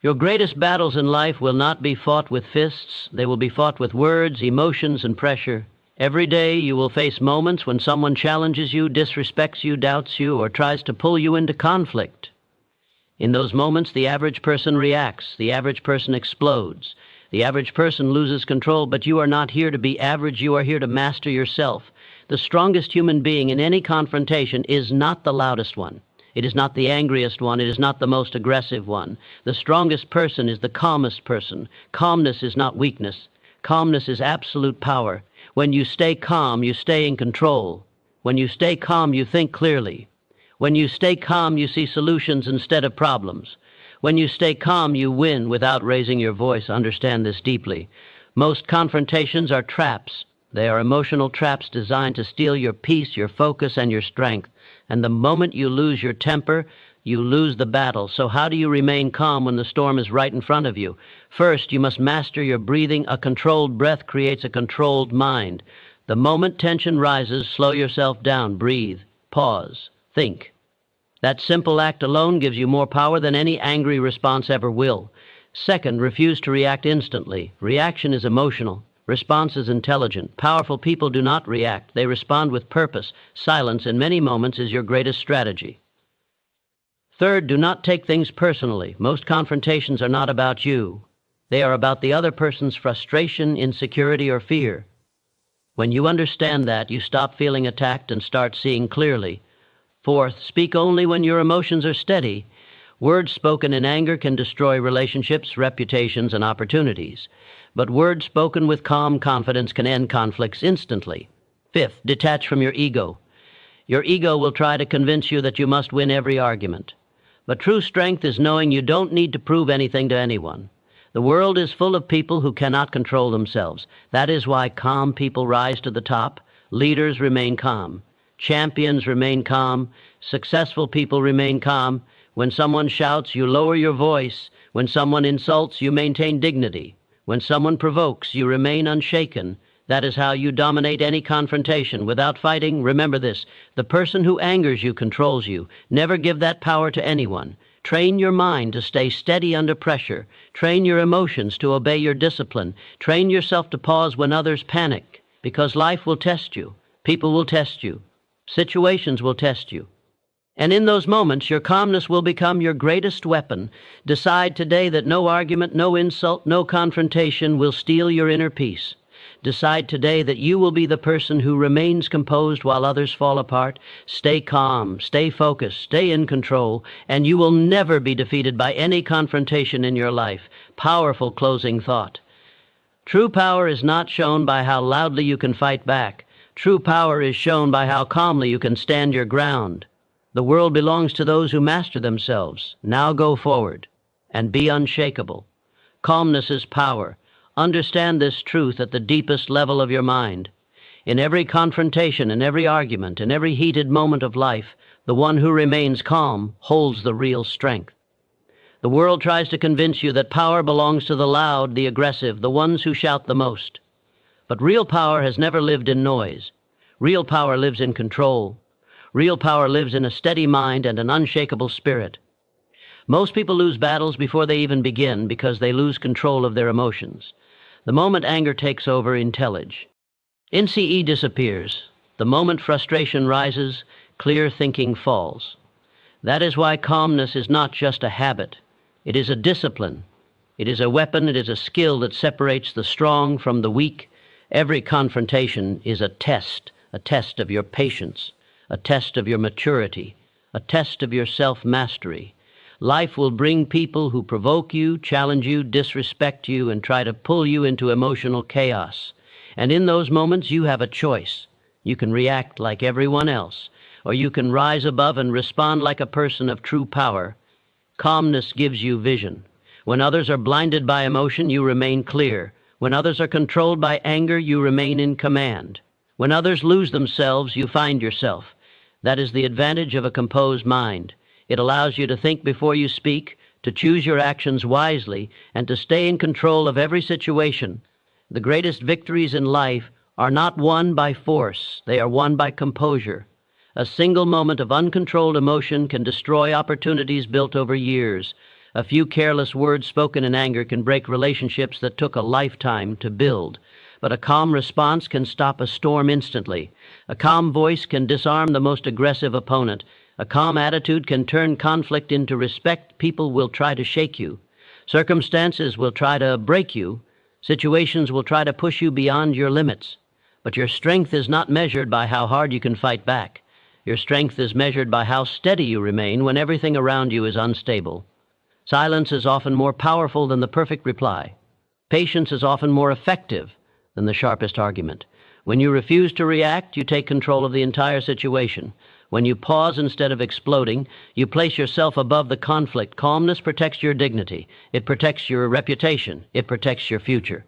Your greatest battles in life will not be fought with fists. They will be fought with words, emotions, and pressure. Every day you will face moments when someone challenges you, disrespects you, doubts you, or tries to pull you into conflict. In those moments, the average person reacts. The average person explodes. The average person loses control, but you are not here to be average. You are here to master yourself. The strongest human being in any confrontation is not the loudest one. It is not the angriest one. It is not the most aggressive one. The strongest person is the calmest person. Calmness is not weakness. Calmness is absolute power. When you stay calm, you stay in control. When you stay calm, you think clearly. When you stay calm, you see solutions instead of problems. When you stay calm, you win without raising your voice. Understand this deeply. Most confrontations are traps. They are emotional traps designed to steal your peace, your focus, and your strength. And the moment you lose your temper, you lose the battle. So how do you remain calm when the storm is right in front of you? First, you must master your breathing. A controlled breath creates a controlled mind. The moment tension rises, slow yourself down, breathe, pause, think. That simple act alone gives you more power than any angry response ever will. Second, refuse to react instantly. Reaction is emotional. Response is intelligent. Powerful people do not react. They respond with purpose. Silence in many moments is your greatest strategy. Third, do not take things personally. Most confrontations are not about you. They are about the other person's frustration, insecurity, or fear. When you understand that, you stop feeling attacked and start seeing clearly. Fourth, speak only when your emotions are steady. Words spoken in anger can destroy relationships, reputations, and opportunities. But words spoken with calm confidence can end conflicts instantly. Fifth, detach from your ego. Your ego will try to convince you that you must win every argument. But true strength is knowing you don't need to prove anything to anyone. The world is full of people who cannot control themselves. That is why calm people rise to the top. Leaders remain calm. Champions remain calm. Successful people remain calm. When someone shouts, you lower your voice. When someone insults, you maintain dignity. When someone provokes, you remain unshaken. That is how you dominate any confrontation. Without fighting, remember this: the person who angers you controls you. Never give that power to anyone. Train your mind to stay steady under pressure. Train your emotions to obey your discipline. Train yourself to pause when others panic, because life will test you. People will test you. Situations will test you. And in those moments, your calmness will become your greatest weapon. Decide today that no argument, no insult, no confrontation will steal your inner peace. Decide today that you will be the person who remains composed while others fall apart. Stay calm, stay focused, stay in control, and you will never be defeated by any confrontation in your life. Powerful closing thought. True power is not shown by how loudly you can fight back. True power is shown by how calmly you can stand your ground. The world belongs to those who master themselves. Now go forward and be unshakable. Calmness is power. Understand this truth at the deepest level of your mind. In every confrontation, in every argument, in every heated moment of life, the one who remains calm holds the real strength. The world tries to convince you that power belongs to the loud, the aggressive, the ones who shout the most. But real power has never lived in noise. Real power lives in control. Real power lives in a steady mind and an unshakable spirit. Most people lose battles before they even begin because they lose control of their emotions. The moment anger takes over, NCE disappears. The moment frustration rises, clear thinking falls. That is why calmness is not just a habit. It is a discipline. It is a weapon. It is a skill that separates the strong from the weak. Every confrontation is a test of your patience, a test of your maturity, a test of your self-mastery. Life will bring people who provoke you, challenge you, disrespect you, and try to pull you into emotional chaos. And in those moments, you have a choice. You can react like everyone else, or you can rise above and respond like a person of true power. Calmness gives you vision. When others are blinded by emotion, you remain clear. When others are controlled by anger, you remain in command. When others lose themselves, you find yourself. That is the advantage of a composed mind. It allows you to think before you speak, to choose your actions wisely, and to stay in control of every situation. The greatest victories in life are not won by force. They are won by composure. A single moment of uncontrolled emotion can destroy opportunities built over years. A few careless words spoken in anger can break relationships that took a lifetime to build. But a calm response can stop a storm instantly. A calm voice can disarm the most aggressive opponent. A calm attitude can turn conflict into respect. People will try to shake you. Circumstances will try to break you. Situations will try to push you beyond your limits. But your strength is not measured by how hard you can fight back. Your strength is measured by how steady you remain when everything around you is unstable. Silence is often more powerful than the perfect reply. Patience is often more effective than the sharpest argument. When you refuse to react, you take control of the entire situation. When you pause instead of exploding, you place yourself above the conflict. Calmness protects your dignity. It protects your reputation. It protects your future.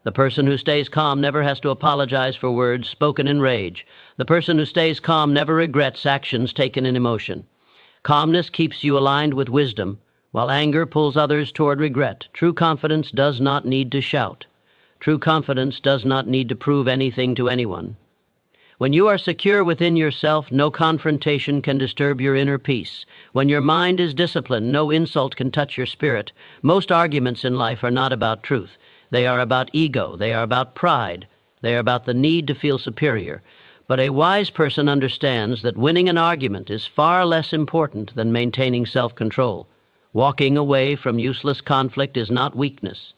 The person who stays calm never has to apologize for words spoken in rage. The person who stays calm never regrets actions taken in emotion. Calmness keeps you aligned with wisdom, while anger pulls others toward regret. True confidence does not need to shout. True confidence does not need to prove anything to anyone. When you are secure within yourself, no confrontation can disturb your inner peace. When your mind is disciplined, no insult can touch your spirit. Most arguments in life are not about truth. They are about ego. They are about pride. They are about the need to feel superior. But a wise person understands that winning an argument is far less important than maintaining self-control. Walking away from useless conflict is not weakness.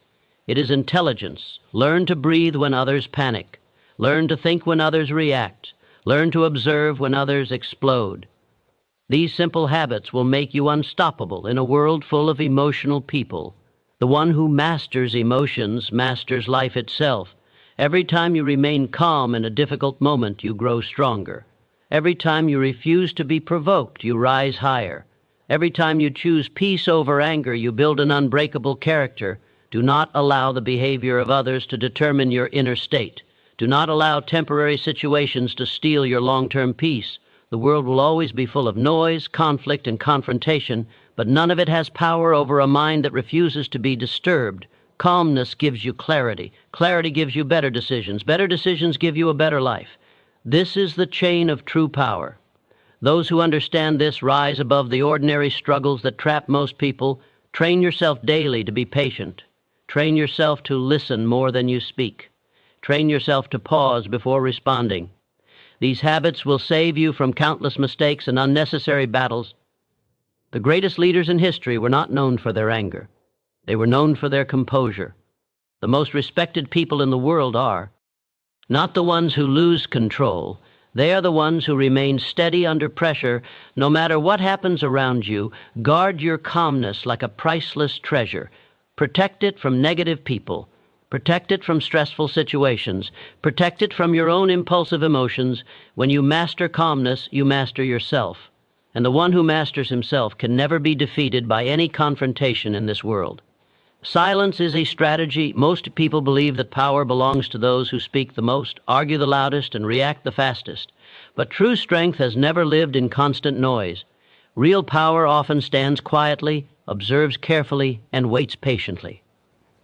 It is intelligence. Learn to breathe when others panic. Learn to think when others react. Learn to observe when others explode. These simple habits will make you unstoppable in a world full of emotional people. The one who masters emotions masters life itself. Every time you remain calm in a difficult moment, you grow stronger. Every time you refuse to be provoked, you rise higher. Every time you choose peace over anger, you build an unbreakable character. Do not allow the behavior of others to determine your inner state. Do not allow temporary situations to steal your long-term peace. The world will always be full of noise, conflict, and confrontation, but none of it has power over a mind that refuses to be disturbed. Calmness gives you clarity. Clarity gives you better decisions. Better decisions give you a better life. This is the chain of true power. Those who understand this rise above the ordinary struggles that trap most people. Train yourself daily to be patient. Train yourself to listen more than you speak. Train yourself to pause before responding. These habits will save you from countless mistakes and unnecessary battles. The greatest leaders in history were not known for their anger. They were known for their composure. The most respected people in the world are not the ones who lose control. They are the ones who remain steady under pressure. No matter what happens around you, guard your calmness like a priceless treasure. Protect it from negative people. Protect it from stressful situations. Protect it from your own impulsive emotions. When you master calmness, you master yourself. And the one who masters himself can never be defeated by any confrontation in this world. Silence is a strategy. Most people believe that power belongs to those who speak the most, argue the loudest, and react the fastest. But true strength has never lived in constant noise. Real power often stands quietly, observes carefully, and waits patiently.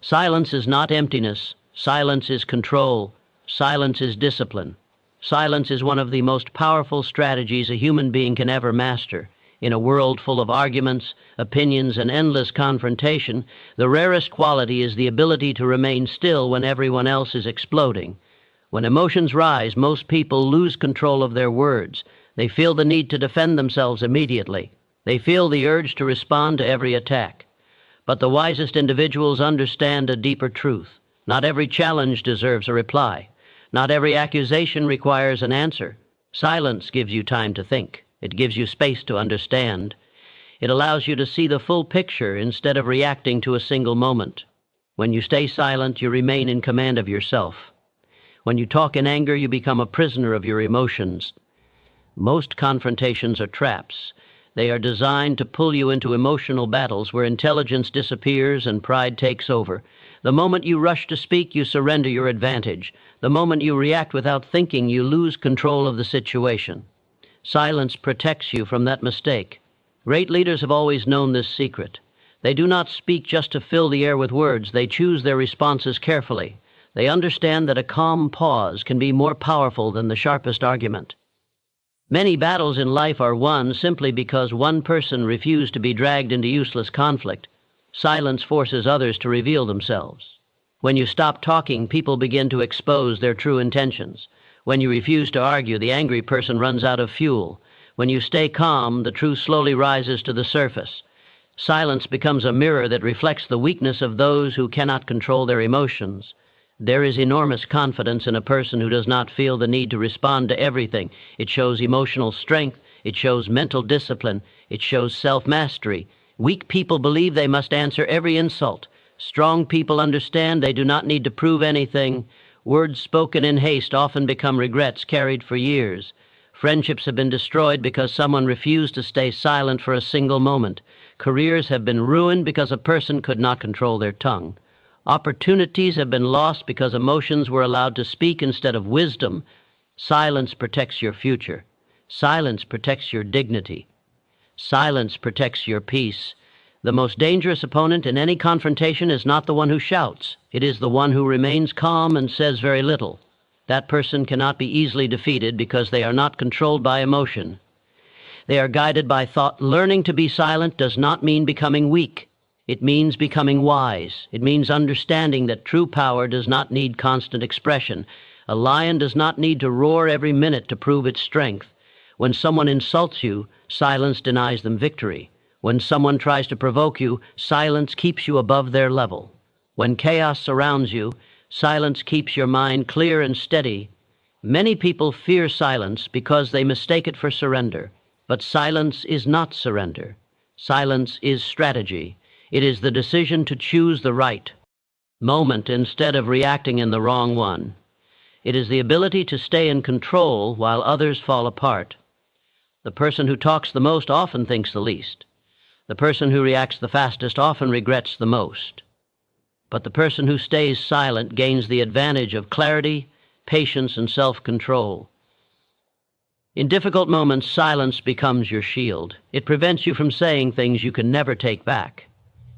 Silence is not emptiness. Silence is control. Silence is discipline. Silence is one of the most powerful strategies a human being can ever master. In a world full of arguments, opinions, and endless confrontation, the rarest quality is the ability to remain still when everyone else is exploding. When emotions rise, most people lose control of their words. They feel the need to defend themselves immediately. They feel the urge to respond to every attack. But the wisest individuals understand a deeper truth. Not every challenge deserves a reply. Not every accusation requires an answer. Silence gives you time to think. It gives you space to understand. It allows you to see the full picture instead of reacting to a single moment. When you stay silent, you remain in command of yourself. When you talk in anger, you become a prisoner of your emotions. Most confrontations are traps. They are designed to pull you into emotional battles where intelligence disappears and pride takes over. The moment you rush to speak, you surrender your advantage. The moment you react without thinking, you lose control of the situation. Silence protects you from that mistake. Great leaders have always known this secret. They do not speak just to fill the air with words. They choose their responses carefully. They understand that a calm pause can be more powerful than the sharpest argument. Many battles in life are won simply because one person refused to be dragged into useless conflict. Silence forces others to reveal themselves. When you stop talking, people begin to expose their true intentions. When you refuse to argue, the angry person runs out of fuel. When you stay calm, the truth slowly rises to the surface. Silence becomes a mirror that reflects the weakness of those who cannot control their emotions. There is enormous confidence in a person who does not feel the need to respond to everything. It shows emotional strength. It shows mental discipline. It shows self-mastery. Weak people believe they must answer every insult. Strong people understand they do not need to prove anything. Words spoken in haste often become regrets carried for years. Friendships have been destroyed because someone refused to stay silent for a single moment. Careers have been ruined because a person could not control their tongue. Opportunities have been lost because emotions were allowed to speak instead of wisdom. Silence protects your future. Silence protects your dignity. Silence protects your peace. The most dangerous opponent in any confrontation is not the one who shouts. It is the one who remains calm and says very little. That person cannot be easily defeated because they are not controlled by emotion. They are guided by thought. Learning to be silent does not mean becoming weak. It means becoming wise. It means understanding that true power does not need constant expression. A lion does not need to roar every minute to prove its strength. When someone insults you, silence denies them victory. When someone tries to provoke you, silence keeps you above their level. When chaos surrounds you, silence keeps your mind clear and steady. Many people fear silence because they mistake it for surrender. But silence is not surrender. Silence is strategy. It is the decision to choose the right moment instead of reacting in the wrong one. It is the ability to stay in control while others fall apart. The person who talks the most often thinks the least. The person who reacts the fastest often regrets the most. But the person who stays silent gains the advantage of clarity, patience, and self-control. In difficult moments, silence becomes your shield. It prevents you from saying things you can never take back.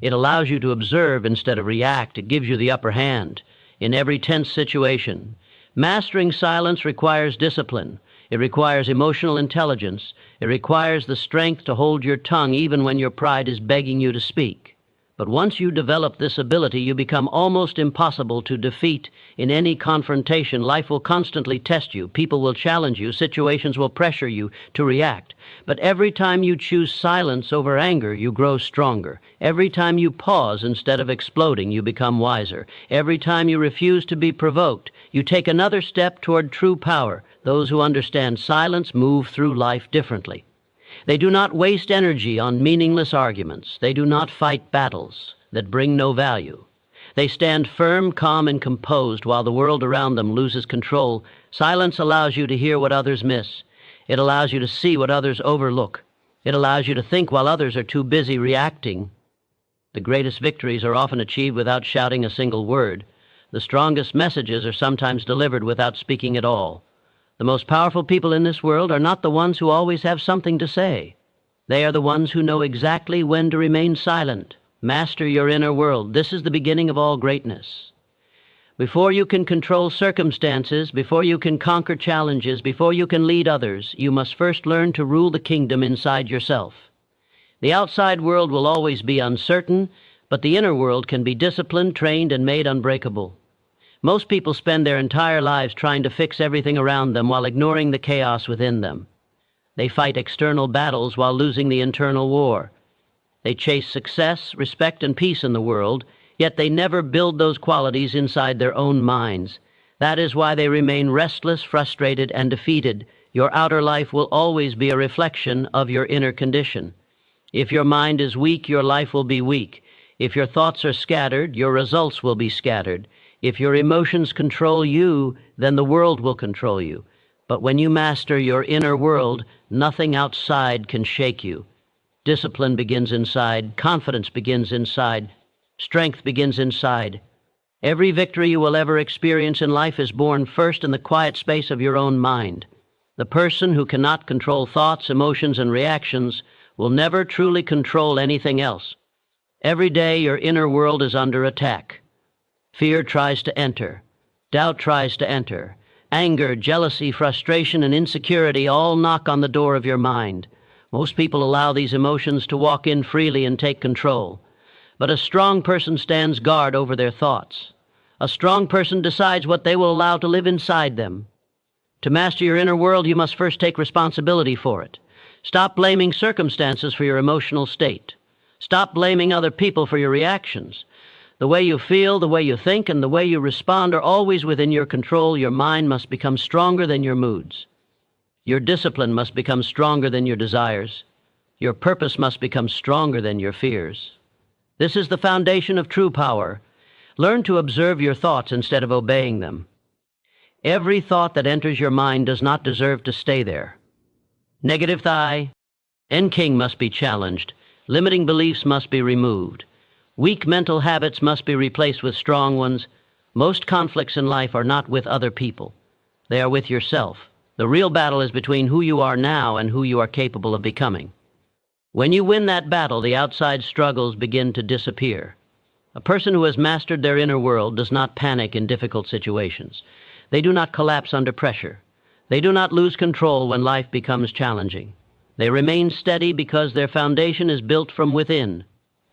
It allows you to observe instead of react. It gives you the upper hand in every tense situation. Mastering silence requires discipline. It requires emotional intelligence. It requires the strength to hold your tongue even when your pride is begging you to speak. But once you develop this ability, you become almost impossible to defeat in any confrontation. Life will constantly test you. People will challenge you. Situations will pressure you to react. But every time you choose silence over anger, you grow stronger. Every time you pause instead of exploding, you become wiser. Every time you refuse to be provoked, you take another step toward true power. Those who understand silence move through life differently. They do not waste energy on meaningless arguments. They do not fight battles that bring no value. They stand firm, calm, and composed while the world around them loses control. Silence allows you to hear what others miss. It allows you to see what others overlook. It allows you to think while others are too busy reacting. The greatest victories are often achieved without shouting a single word. The strongest messages are sometimes delivered without speaking at all. The most powerful people in this world are not the ones who always have something to say. They are the ones who know exactly when to remain silent. Master your inner world. This is the beginning of all greatness. Before you can control circumstances, before you can conquer challenges, before you can lead others, you must first learn to rule the kingdom inside yourself. The outside world will always be uncertain, but the inner world can be disciplined, trained, and made unbreakable. Most people spend their entire lives trying to fix everything around them while ignoring the chaos within them. They fight external battles while losing the internal war. They chase success, respect, and peace in the world, yet they never build those qualities inside their own minds. That is why they remain restless, frustrated, and defeated. Your outer life will always be a reflection of your inner condition. If your mind is weak, your life will be weak. If your thoughts are scattered, your results will be scattered. If your emotions control you, then the world will control you. But when you master your inner world, nothing outside can shake you. Discipline begins inside. Confidence begins inside. Strength begins inside. Every victory you will ever experience in life is born first in the quiet space of your own mind. The person who cannot control thoughts, emotions, and reactions will never truly control anything else. Every day your inner world is under attack. Fear tries to enter. Doubt tries to enter. Anger, jealousy, frustration, and insecurity all knock on the door of your mind. Most people allow these emotions to walk in freely and take control. But a strong person stands guard over their thoughts. A strong person decides what they will allow to live inside them. To master your inner world, you must first take responsibility for it. Stop blaming circumstances for your emotional state. Stop blaming other people for your reactions. The way you feel, the way you think, and the way you respond are always within your control. Your mind must become stronger than your moods. Your discipline must become stronger than your desires. Your purpose must become stronger than your fears. This is the foundation of true power. Learn to observe your thoughts instead of obeying them. Every thought that enters your mind does not deserve to stay there. Negative thigh and king must be challenged. Limiting beliefs must be removed. Weak mental habits must be replaced with strong ones. Most conflicts in life are not with other people. They are with yourself. The real battle is between who you are now and who you are capable of becoming. When you win that battle, the outside struggles begin to disappear. A person who has mastered their inner world does not panic in difficult situations. They do not collapse under pressure. They do not lose control when life becomes challenging. They remain steady because their foundation is built from within.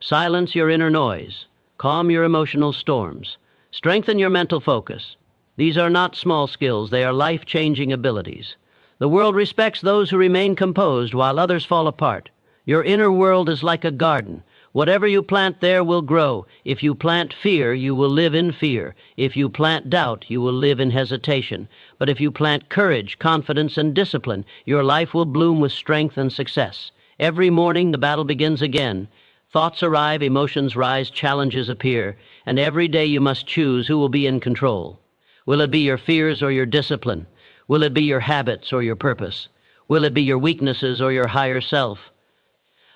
Silence your inner noise. Calm your emotional storms. Strengthen your mental focus. These are not small skills. They are life-changing abilities. The world respects those who remain composed while others fall apart. Your inner world is like a garden. Whatever you plant there will grow. If you plant fear, you will live in fear. If you plant doubt, you will live in hesitation. But if you plant courage, confidence, and discipline, your life will bloom with strength and success. Every morning, the battle begins again. Thoughts arrive, emotions rise, challenges appear, and every day you must choose who will be in control. Will it be your fears or your discipline? Will it be your habits or your purpose? Will it be your weaknesses or your higher self?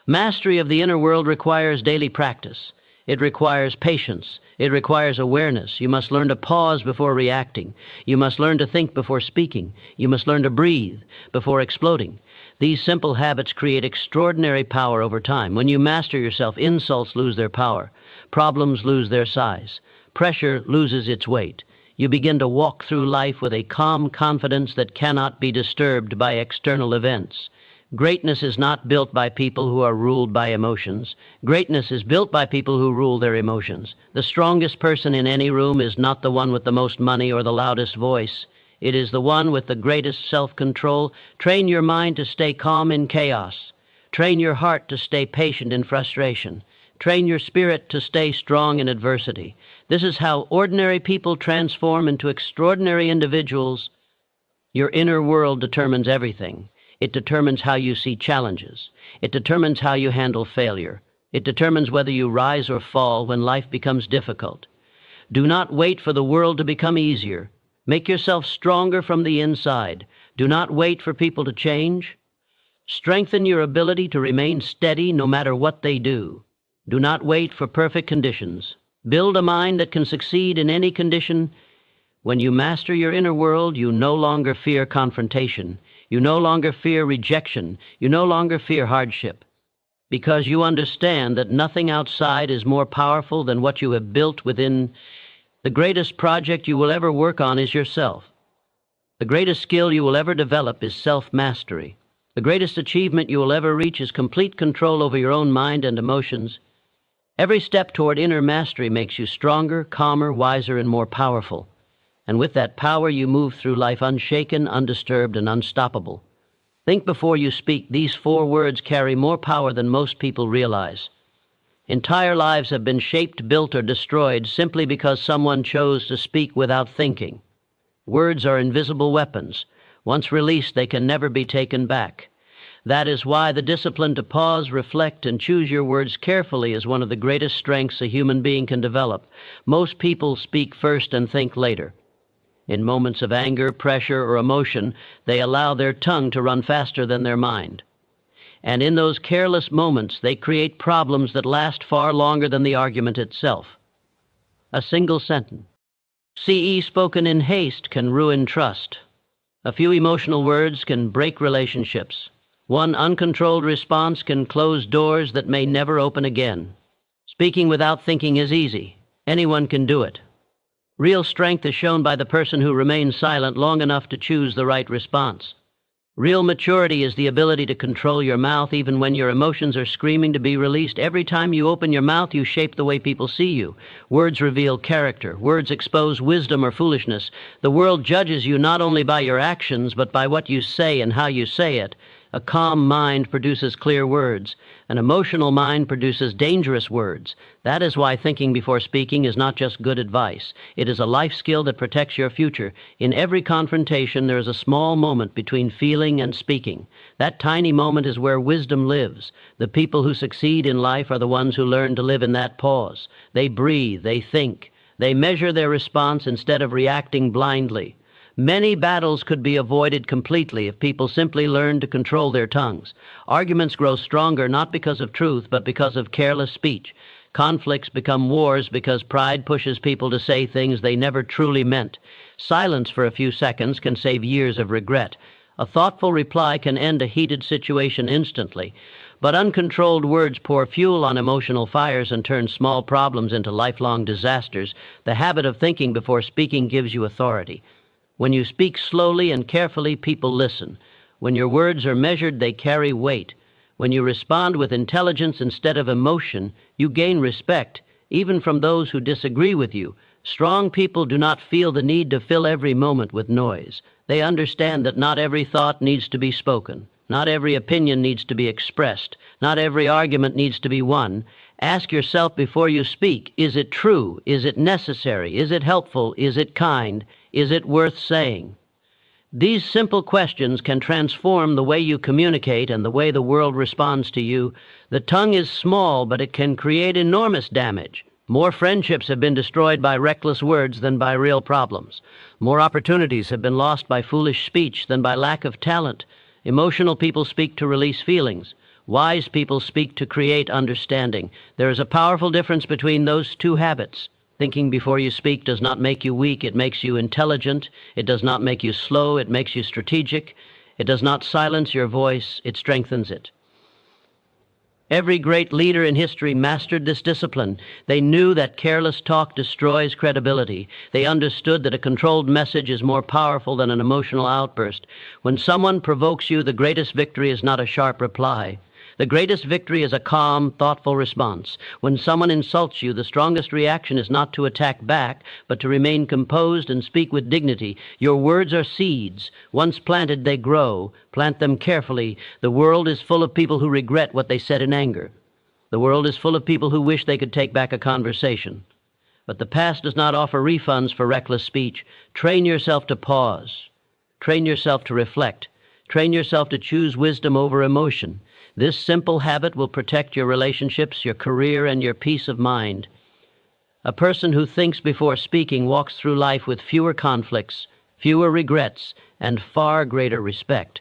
Mastery of the inner world requires daily practice. It requires patience. It requires awareness. You must learn to pause before reacting. You must learn to think before speaking. You must learn to breathe before exploding. These simple habits create extraordinary power over time. When you master yourself, insults lose their power. Problems lose their size. Pressure loses its weight. You begin to walk through life with a calm confidence that cannot be disturbed by external events. Greatness is not built by people who are ruled by emotions. Greatness is built by people who rule their emotions. The strongest person in any room is not the one with the most money or the loudest voice. It is the one with the greatest self-control. Train your mind to stay calm in chaos. Train your heart to stay patient in frustration. Train your spirit to stay strong in adversity. This is how ordinary people transform into extraordinary individuals. Your inner world determines everything. It determines how you see challenges. It determines how you handle failure. It determines whether you rise or fall when life becomes difficult. Do not wait for the world to become easier. Make yourself stronger from the inside. Do not wait for people to change. Strengthen your ability to remain steady no matter what they do. Do not wait for perfect conditions. Build a mind that can succeed in any condition. When you master your inner world, you no longer fear confrontation. You no longer fear rejection. You no longer fear hardship. Because you understand that nothing outside is more powerful than what you have built within. The greatest project you will ever work on is yourself. The greatest skill you will ever develop is self-mastery. The greatest achievement you will ever reach is complete control over your own mind and emotions. Every step toward inner mastery makes you stronger, calmer, wiser, and more powerful. And with that power, you move through life unshaken, undisturbed, and unstoppable. Think before you speak. These 4 words carry more power than most people realize. Entire lives have been shaped, built, or destroyed simply because someone chose to speak without thinking. Words are invisible weapons. Once released, they can never be taken back. That is why the discipline to pause, reflect, and choose your words carefully is one of the greatest strengths a human being can develop. Most people speak first and think later. In moments of anger, pressure, or emotion, they allow their tongue to run faster than their mind. And in those careless moments, they create problems that last far longer than the argument itself. A single sentence, CE spoken in haste, can ruin trust. A few emotional words can break relationships. One uncontrolled response can close doors that may never open again. Speaking without thinking is easy. Anyone can do it. Real strength is shown by the person who remains silent long enough to choose the right response. Real maturity is the ability to control your mouth even when your emotions are screaming to be released. Every time you open your mouth, you shape the way people see you. Words reveal character. Words expose wisdom or foolishness. The world judges you not only by your actions, but by what you say and how you say it. A calm mind produces clear words. An emotional mind produces dangerous words. That is why thinking before speaking is not just good advice. It is a life skill that protects your future. In every confrontation, there is a small moment between feeling and speaking. That tiny moment is where wisdom lives. The people who succeed in life are the ones who learn to live in that pause. They breathe, they think. They measure their response instead of reacting blindly. Many battles could be avoided completely if people simply learned to control their tongues. Arguments grow stronger not because of truth, but because of careless speech. Conflicts become wars because pride pushes people to say things they never truly meant. Silence for a few seconds can save years of regret. A thoughtful reply can end a heated situation instantly. But uncontrolled words pour fuel on emotional fires and turn small problems into lifelong disasters. The habit of thinking before speaking gives you authority. When you speak slowly and carefully, people listen. When your words are measured, they carry weight. When you respond with intelligence instead of emotion, you gain respect, even from those who disagree with you. Strong people do not feel the need to fill every moment with noise. They understand that not every thought needs to be spoken. Not every opinion needs to be expressed. Not every argument needs to be won. Ask yourself before you speak, is it true? Is it necessary? Is it helpful? Is it kind? Is it worth saying? These simple questions can transform the way you communicate and the way the world responds to you. The tongue is small, but it can create enormous damage. More friendships have been destroyed by reckless words than by real problems. More opportunities have been lost by foolish speech than by lack of talent. Emotional people speak to release feelings. Wise people speak to create understanding. There is a powerful difference between those two habits. Thinking before you speak does not make you weak, it makes you intelligent. It does not make you slow, it makes you strategic. It does not silence your voice, it strengthens it. Every great leader in history mastered this discipline. They knew that careless talk destroys credibility. They understood that a controlled message is more powerful than an emotional outburst. When someone provokes you, the greatest victory is not a sharp reply. The greatest victory is a calm, thoughtful response. When someone insults you, the strongest reaction is not to attack back, but to remain composed and speak with dignity. Your words are seeds. Once planted, they grow. Plant them carefully. The world is full of people who regret what they said in anger. The world is full of people who wish they could take back a conversation. But the past does not offer refunds for reckless speech. Train yourself to pause. Train yourself to reflect. Train yourself to choose wisdom over emotion. This simple habit will protect your relationships, your career, and your peace of mind. A person who thinks before speaking walks through life with fewer conflicts, fewer regrets, and far greater respect.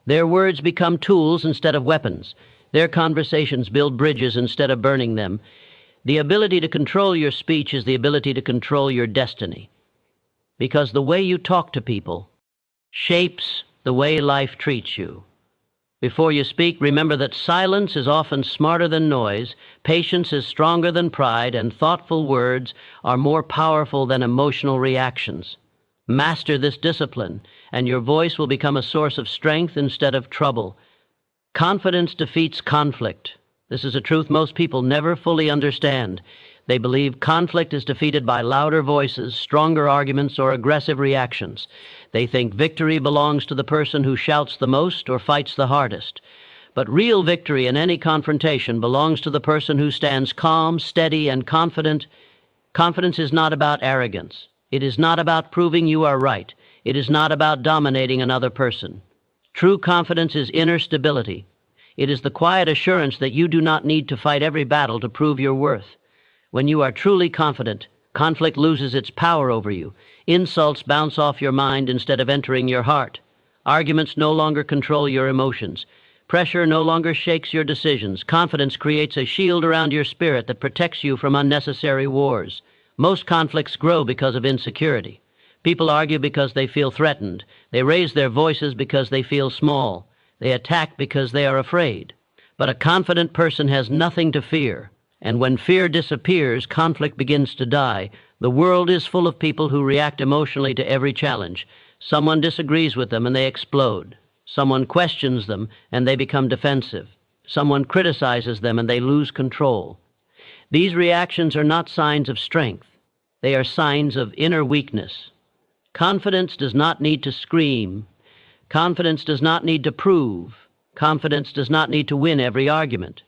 Their words become tools instead of weapons. Their conversations build bridges instead of burning them. The ability to control your speech is the ability to control your destiny. Because the way you talk to people shapes the way life treats you. Before you speak, remember that silence is often smarter than noise, patience is stronger than pride, and thoughtful words are more powerful than emotional reactions. Master this discipline, and your voice will become a source of strength instead of trouble. Confidence defeats conflict. This is a truth most people never fully understand. They believe conflict is defeated by louder voices, stronger arguments, or aggressive reactions. They think victory belongs to the person who shouts the most or fights the hardest. But real victory in any confrontation belongs to the person who stands calm, steady, and confident. Confidence is not about arrogance. It is not about proving you are right. It is not about dominating another person. True confidence is inner stability. It is the quiet assurance that you do not need to fight every battle to prove your worth. When you are truly confident, conflict loses its power over you. Insults bounce off your mind instead of entering your heart. Arguments no longer control your emotions. Pressure no longer shakes your decisions. Confidence creates a shield around your spirit that protects you from unnecessary wars. Most conflicts grow because of insecurity. People argue because they feel threatened. They raise their voices because they feel small. They attack because they are afraid. But a confident person has nothing to fear. And when fear disappears, conflict begins to die. The world is full of people who react emotionally to every challenge. Someone disagrees with them and they explode. Someone questions them and they become defensive. Someone criticizes them and they lose control. These reactions are not signs of strength. They are signs of inner weakness. Confidence does not need to scream. Confidence does not need to prove. Confidence does not need to win every argument.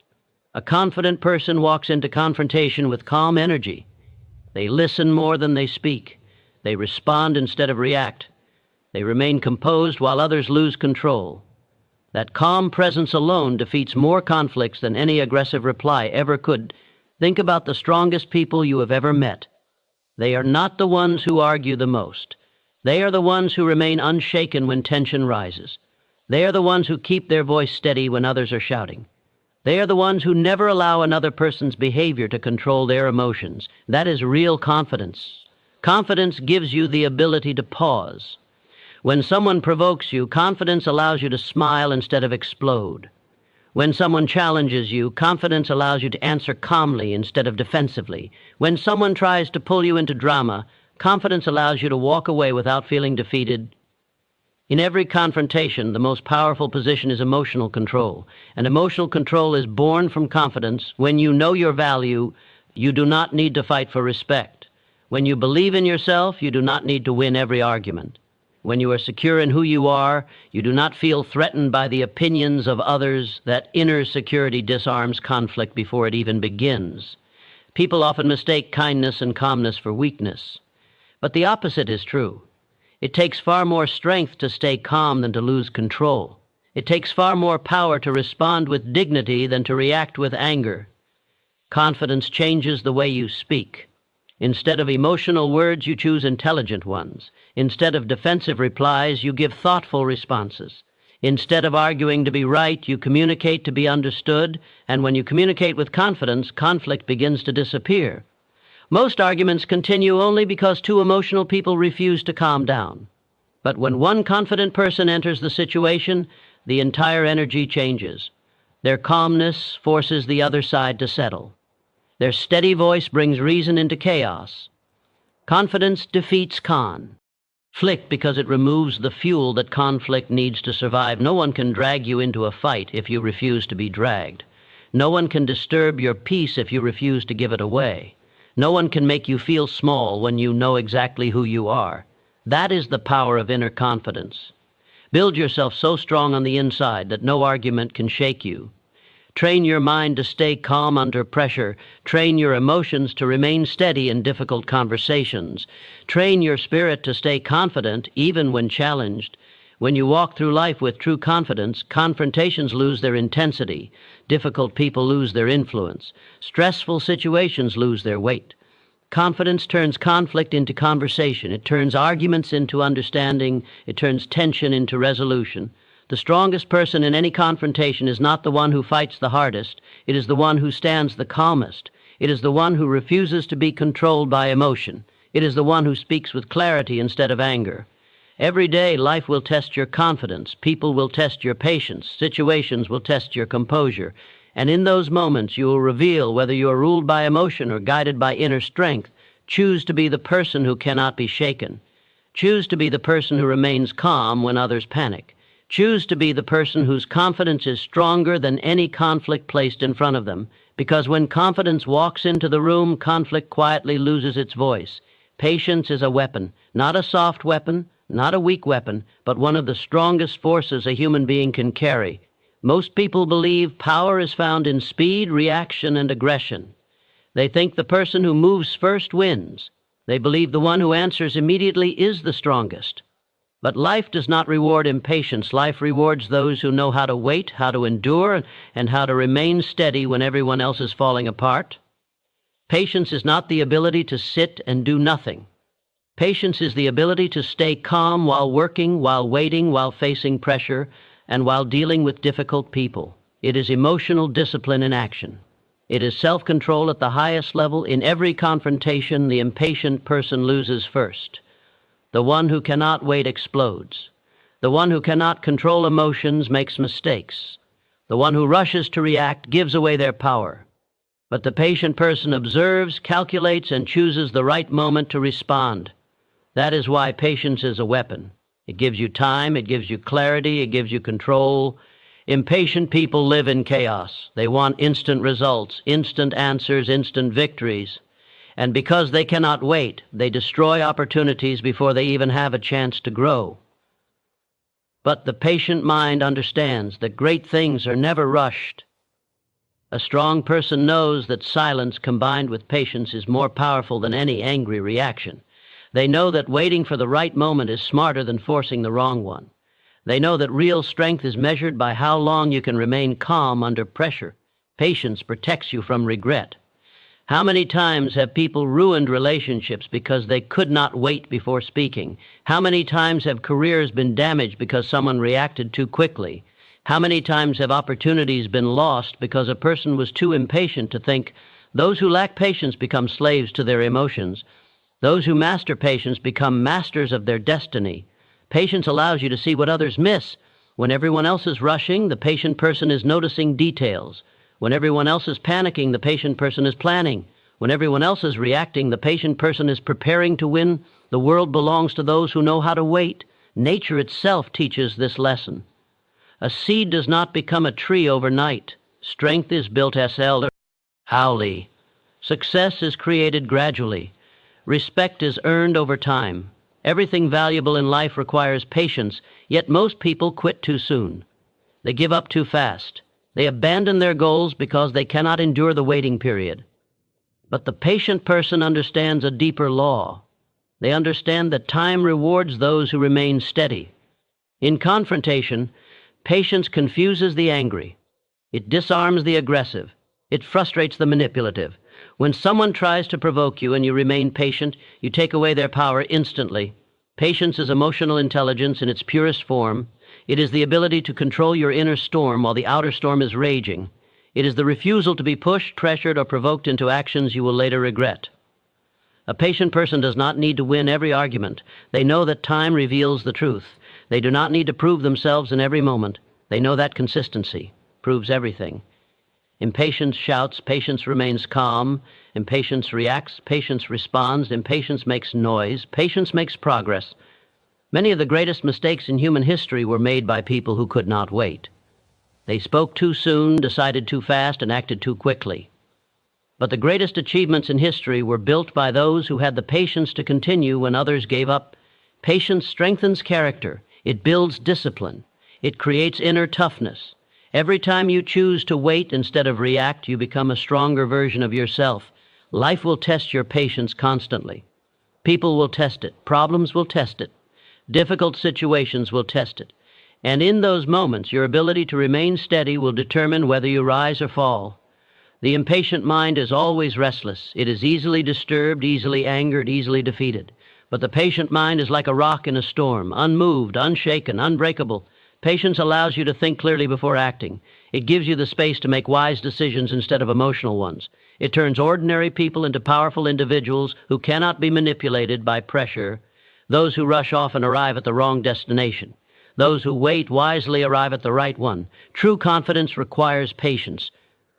A confident person walks into confrontation with calm energy. They listen more than they speak. They respond instead of react. They remain composed while others lose control. That calm presence alone defeats more conflicts than any aggressive reply ever could. Think about the strongest people you have ever met. They are not the ones who argue the most. They are the ones who remain unshaken when tension rises. They are the ones who keep their voice steady when others are shouting. They are the ones who never allow another person's behavior to control their emotions. That is real confidence. Confidence gives you the ability to pause. When someone provokes you, confidence allows you to smile instead of explode. When someone challenges you, confidence allows you to answer calmly instead of defensively. When someone tries to pull you into drama, confidence allows you to walk away without feeling defeated. In every confrontation, the most powerful position is emotional control. And emotional control is born from confidence. When you know your value, you do not need to fight for respect. When you believe in yourself, you do not need to win every argument. When you are secure in who you are, you do not feel threatened by the opinions of others. That inner security disarms conflict before it even begins. People often mistake kindness and calmness for weakness. But the opposite is true. It takes far more strength to stay calm than to lose control. It takes far more power to respond with dignity than to react with anger. Confidence changes the way you speak. Instead of emotional words, you choose intelligent ones. Instead of defensive replies, you give thoughtful responses. Instead of arguing to be right, you communicate to be understood, and when you communicate with confidence, conflict begins to disappear. Most arguments continue only because two emotional people refuse to calm down. But when one confident person enters the situation, the entire energy changes. Their calmness forces the other side to settle. Their steady voice brings reason into chaos. Confidence defeats conflict because it removes the fuel that conflict needs to survive. No one can drag you into a fight if you refuse to be dragged. No one can disturb your peace if you refuse to give it away. No one can make you feel small when you know exactly who you are. That is the power of inner confidence. Build yourself so strong on the inside that no argument can shake you. Train your mind to stay calm under pressure. Train your emotions to remain steady in difficult conversations. Train your spirit to stay confident even when challenged. When you walk through life with true confidence, confrontations lose their intensity. Difficult people lose their influence. Stressful situations lose their weight. Confidence turns conflict into conversation. It turns arguments into understanding. It turns tension into resolution. The strongest person in any confrontation is not the one who fights the hardest. It is the one who stands the calmest. It is the one who refuses to be controlled by emotion. It is the one who speaks with clarity instead of anger. Every day, life will test your confidence. People will test your patience. Situations will test your composure. And in those moments, you will reveal whether you are ruled by emotion or guided by inner strength. Choose to be the person who cannot be shaken. Choose to be the person who remains calm when others panic. Choose to be the person whose confidence is stronger than any conflict placed in front of them. Because when confidence walks into the room, conflict quietly loses its voice. Patience is a weapon, not a soft weapon, not a weak weapon, but one of the strongest forces a human being can carry. Most people believe power is found in speed, reaction, and aggression. They think the person who moves first wins. They believe the one who answers immediately is the strongest. But life does not reward impatience. Life rewards those who know how to wait, how to endure, and how to remain steady when everyone else is falling apart. Patience is not the ability to sit and do nothing. Patience is the ability to stay calm while working, while waiting, while facing pressure, and while dealing with difficult people. It is emotional discipline in action. It is self-control at the highest level. In every confrontation, the impatient person loses first. The one who cannot wait explodes. The one who cannot control emotions makes mistakes. The one who rushes to react gives away their power. But the patient person observes, calculates, and chooses the right moment to respond. That is why patience is a weapon. It gives you time, it gives you clarity, it gives you control. Impatient people live in chaos. They want instant results, instant answers, instant victories. And because they cannot wait, they destroy opportunities before they even have a chance to grow. But the patient mind understands that great things are never rushed. A strong person knows that silence combined with patience is more powerful than any angry reaction. They know that waiting for the right moment is smarter than forcing the wrong one. They know that real strength is measured by how long you can remain calm under pressure. Patience protects you from regret. How many times have people ruined relationships because they could not wait before speaking? How many times have careers been damaged because someone reacted too quickly? How many times have opportunities been lost because a person was too impatient to think? Those who lack patience become slaves to their emotions. Those who master patience become masters of their destiny. Patience allows you to see what others miss. When everyone else is rushing, the patient person is noticing details. When everyone else is panicking, the patient person is planning. When everyone else is reacting, the patient person is preparing to win. The world belongs to those who know how to wait. Nature itself teaches this lesson. A seed does not become a tree overnight. Strength is built as elder. Howley. Success is created gradually. Respect is earned over time. Everything valuable in life requires patience, yet most people quit too soon. They give up too fast. They abandon their goals because they cannot endure the waiting period. But the patient person understands a deeper law. They understand that time rewards those who remain steady. In confrontation, patience confuses the angry. It disarms the aggressive. It frustrates the manipulative. When someone tries to provoke you and you remain patient, you take away their power instantly. Patience is emotional intelligence in its purest form. It is the ability to control your inner storm while the outer storm is raging. It is the refusal to be pushed, pressured, or provoked into actions you will later regret. A patient person does not need to win every argument. They know that time reveals the truth. They do not need to prove themselves in every moment. They know that consistency proves everything. Impatience shouts, patience remains calm. Impatience reacts, patience responds. Impatience makes noise, patience makes progress. Many of the greatest mistakes in human history were made by people who could not wait. They spoke too soon, decided too fast, and acted too quickly. But the greatest achievements in history were built by those who had the patience to continue when others gave up. Patience strengthens character. It builds discipline. It creates inner toughness. Every time you choose to wait instead of react, you become a stronger version of yourself. Life will test your patience constantly. People will test it. Problems will test it. Difficult situations will test it. And in those moments, your ability to remain steady will determine whether you rise or fall. The impatient mind is always restless. It is easily disturbed, easily angered, easily defeated. But the patient mind is like a rock in a storm, unmoved, unshaken, unbreakable. Patience allows you to think clearly before acting. It gives you the space to make wise decisions instead of emotional ones. It turns ordinary people into powerful individuals who cannot be manipulated by pressure. Those who rush often arrive at the wrong destination. Those who wait wisely arrive at the right one. True confidence requires patience.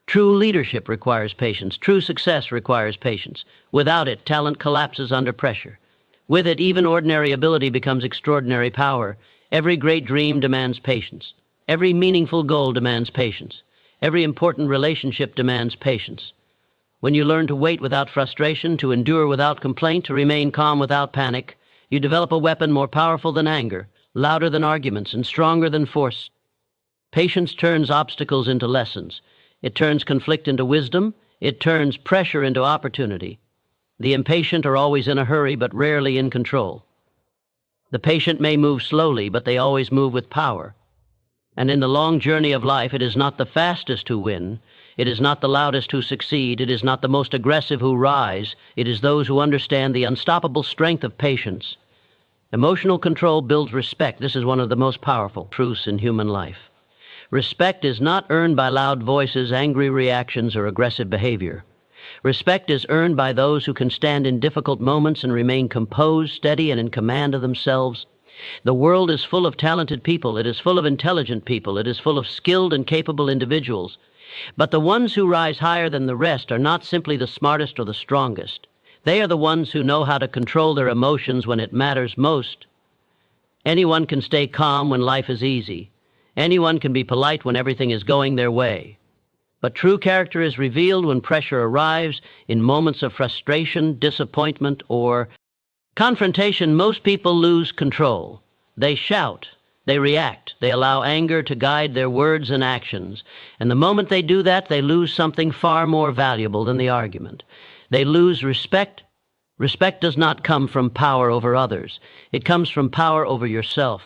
True leadership requires patience. True success requires patience. Without it, talent collapses under pressure. With it, even ordinary ability becomes extraordinary power. Every great dream demands patience. Every meaningful goal demands patience. Every important relationship demands patience. When you learn to wait without frustration, to endure without complaint, to remain calm without panic, you develop a weapon more powerful than anger, louder than arguments, and stronger than force. Patience turns obstacles into lessons. It turns conflict into wisdom. It turns pressure into opportunity. The impatient are always in a hurry, but rarely in control. The patient may move slowly, but they always move with power. And in the long journey of life, it is not the fastest who win. It is not the loudest who succeed. It is not the most aggressive who rise. It is those who understand the unstoppable strength of patience. Emotional control builds respect. This is one of the most powerful truths in human life. Respect is not earned by loud voices, angry reactions, or aggressive behavior. Respect is earned by those who can stand in difficult moments and remain composed, steady, and in command of themselves. The world is full of talented people. It is full of intelligent people. It is full of skilled and capable individuals. But the ones who rise higher than the rest are not simply the smartest or the strongest. They are the ones who know how to control their emotions when it matters most. Anyone can stay calm when life is easy. Anyone can be polite when everything is going their way. But true character is revealed when pressure arrives in moments of frustration, disappointment, or confrontation. Most people lose control. They shout, they react, they allow anger to guide their words and actions. And the moment they do that, they lose something far more valuable than the argument. They lose respect. Respect does not come from power over others. It comes from power over yourself.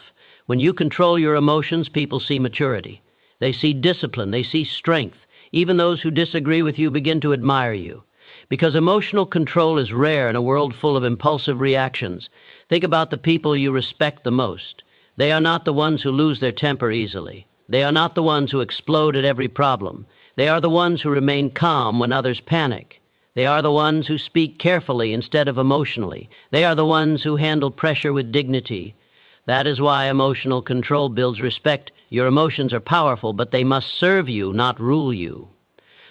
When you control your emotions, people see maturity. They see discipline. They see strength. Even those who disagree with you begin to admire you. Because emotional control is rare in a world full of impulsive reactions. Think about the people you respect the most. They are not the ones who lose their temper easily. They are not the ones who explode at every problem. They are the ones who remain calm when others panic. They are the ones who speak carefully instead of emotionally. They are the ones who handle pressure with dignity. That is why emotional control builds respect. Your emotions are powerful, but they must serve you, not rule you.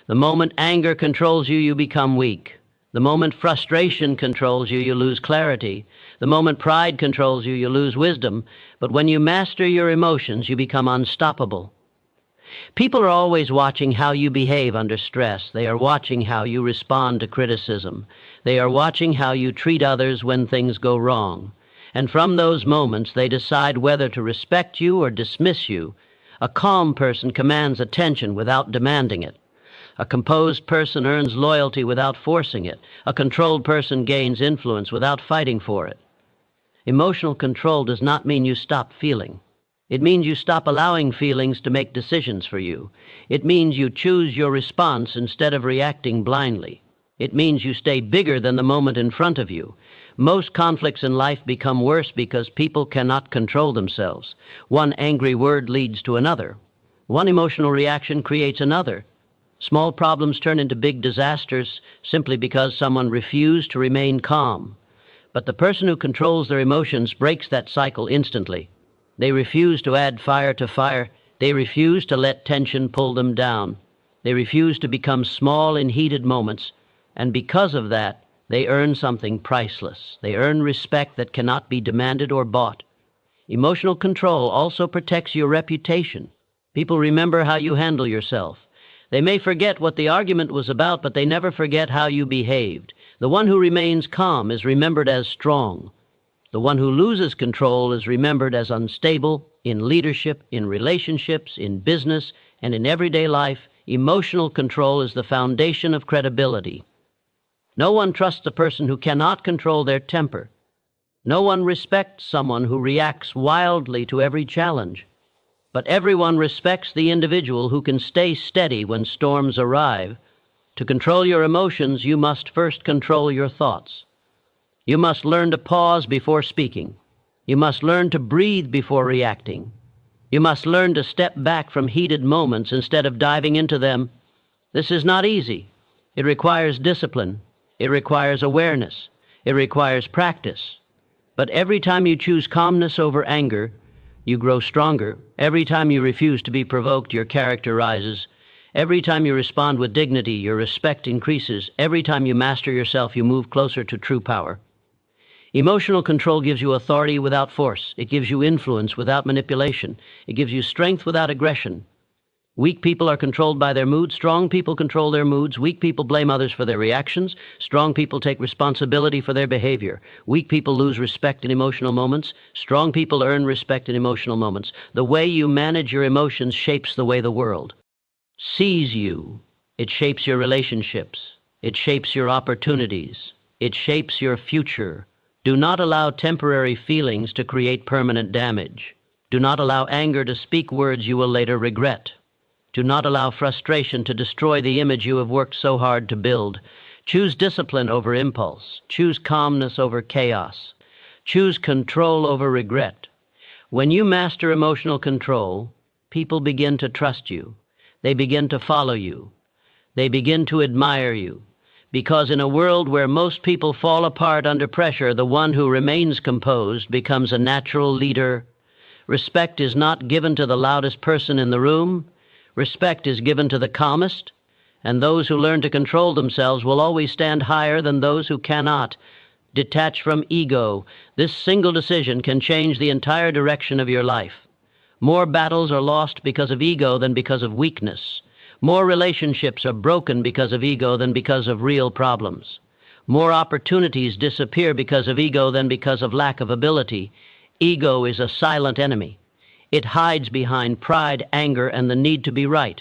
The moment anger controls you, you become weak. The moment frustration controls you, you lose clarity. The moment pride controls you, you lose wisdom. But when you master your emotions, you become unstoppable. People are always watching how you behave under stress. They are watching how you respond to criticism. They are watching how you treat others when things go wrong. And from those moments, they decide whether to respect you or dismiss you. A calm person commands attention without demanding it. A composed person earns loyalty without forcing it. A controlled person gains influence without fighting for it. Emotional control does not mean you stop feeling. It means you stop allowing feelings to make decisions for you. It means you choose your response instead of reacting blindly. It means you stay bigger than the moment in front of you. Most conflicts in life become worse because people cannot control themselves. One angry word leads to another. One emotional reaction creates another. Small problems turn into big disasters simply because someone refused to remain calm. But the person who controls their emotions breaks that cycle instantly. They refuse to add fire to fire. They refuse to let tension pull them down. They refuse to become small in heated moments. And because of that, they earn something priceless. They earn respect that cannot be demanded or bought. Emotional control also protects your reputation. People remember how you handle yourself. They may forget what the argument was about, but they never forget how you behaved. The one who remains calm is remembered as strong. The one who loses control is remembered as unstable. In leadership, in relationships, in business, and in everyday life, emotional control is the foundation of credibility. No one trusts a person who cannot control their temper. No one respects someone who reacts wildly to every challenge. But everyone respects the individual who can stay steady when storms arrive. To control your emotions, you must first control your thoughts. You must learn to pause before speaking. You must learn to breathe before reacting. You must learn to step back from heated moments instead of diving into them. This is not easy. It requires discipline. It requires awareness. It requires practice. But every time you choose calmness over anger, you grow stronger. Every time you refuse to be provoked, your character rises. Every time you respond with dignity, your respect increases. Every time you master yourself, you move closer to true power. Emotional control gives you authority without force. It gives you influence without manipulation. It gives you strength without aggression. Weak people are controlled by their moods. Strong people control their moods. Weak people blame others for their reactions. Strong people take responsibility for their behavior. Weak people lose respect in emotional moments. Strong people earn respect in emotional moments. The way you manage your emotions shapes the way the world sees you. It shapes your relationships. It shapes your opportunities. It shapes your future. Do not allow temporary feelings to create permanent damage. Do not allow anger to speak words you will later regret. Do not allow frustration to destroy the image you have worked so hard to build. Choose discipline over impulse. Choose calmness over chaos. Choose control over regret. When you master emotional control, people begin to trust you. They begin to follow you. They begin to admire you. Because in a world where most people fall apart under pressure, the one who remains composed becomes a natural leader. Respect is not given to the loudest person in the room. Respect is given to the calmest, and those who learn to control themselves will always stand higher than those who cannot. Detach from ego. This single decision can change the entire direction of your life. More battles are lost because of ego than because of weakness. More relationships are broken because of ego than because of real problems. More opportunities disappear because of ego than because of lack of ability. Ego is a silent enemy. It hides behind pride, anger, and the need to be right.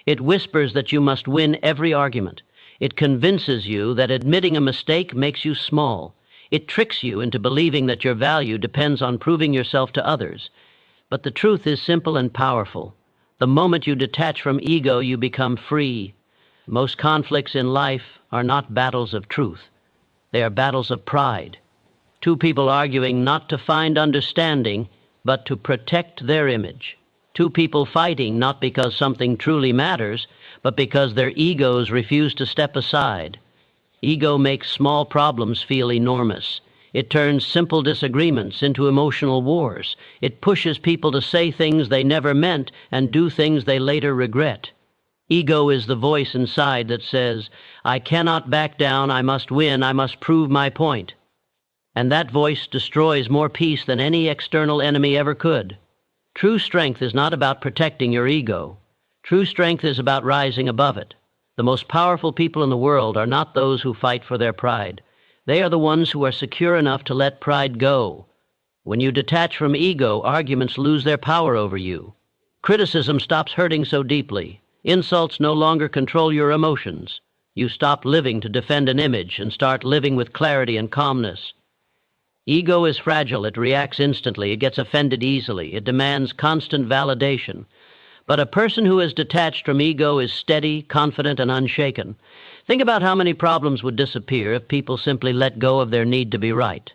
It whispers that you must win every argument. It convinces you that admitting a mistake makes you small. It tricks you into believing that your value depends on proving yourself to others. But the truth is simple and powerful. The moment you detach from ego, you become free. Most conflicts in life are not battles of truth. They are battles of pride. Two people arguing not to find understanding, but to protect their image. Two people fighting not because something truly matters, but because their egos refuse to step aside. Ego makes small problems feel enormous. It turns simple disagreements into emotional wars. It pushes people to say things they never meant and do things they later regret. Ego is the voice inside that says, "I cannot back down, I must win, I must prove my point." And that voice destroys more peace than any external enemy ever could. True strength is not about protecting your ego. True strength is about rising above it. The most powerful people in the world are not those who fight for their pride. They are the ones who are secure enough to let pride go. When you detach from ego, arguments lose their power over you. Criticism stops hurting so deeply. Insults no longer control your emotions. You stop living to defend an image and start living with clarity and calmness. Ego is fragile. It reacts instantly. It gets offended easily. It demands constant validation. But a person who is detached from ego is steady, confident, and unshaken. Think about how many problems would disappear if people simply let go of their need to be right.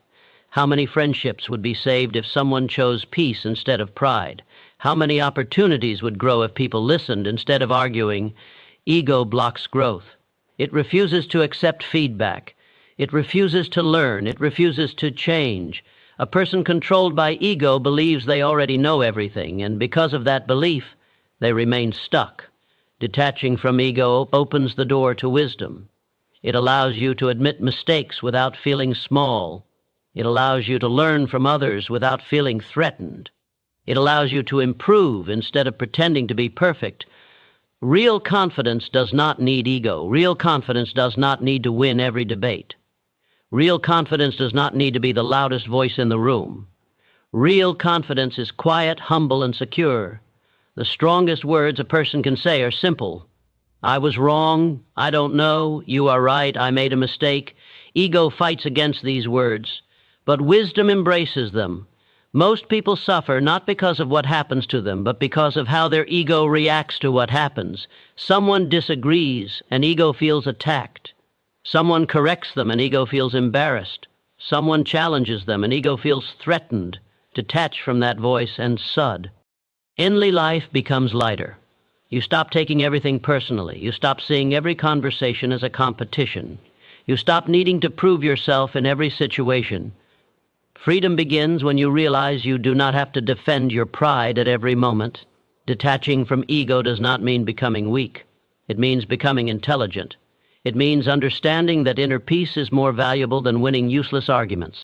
How many friendships would be saved if someone chose peace instead of pride? How many opportunities would grow if people listened instead of arguing? Ego blocks growth. It refuses to accept feedback. It refuses to learn. It refuses to change. A person controlled by ego believes they already know everything, and because of that belief, they remain stuck. Detaching from ego opens the door to wisdom. It allows you to admit mistakes without feeling small. It allows you to learn from others without feeling threatened. It allows you to improve instead of pretending to be perfect. Real confidence does not need ego. Real confidence does not need to win every debate. Real confidence does not need to be the loudest voice in the room. Real confidence is quiet, humble, and secure. The strongest words a person can say are simple. I was wrong. I don't know. You are right. I made a mistake. Ego fights against these words, but wisdom embraces them. Most people suffer not because of what happens to them, but because of how their ego reacts to what happens. Someone disagrees, and ego feels attacked. Someone corrects them, and ego feels embarrassed. Someone challenges them, and ego feels threatened. Detach from that voice and sud. Inly life becomes lighter. You stop taking everything personally. You stop seeing every conversation as a competition. You stop needing to prove yourself in every situation. Freedom begins when you realize you do not have to defend your pride at every moment. Detaching from ego does not mean becoming weak. It means becoming intelligent. It means understanding that inner peace is more valuable than winning useless arguments.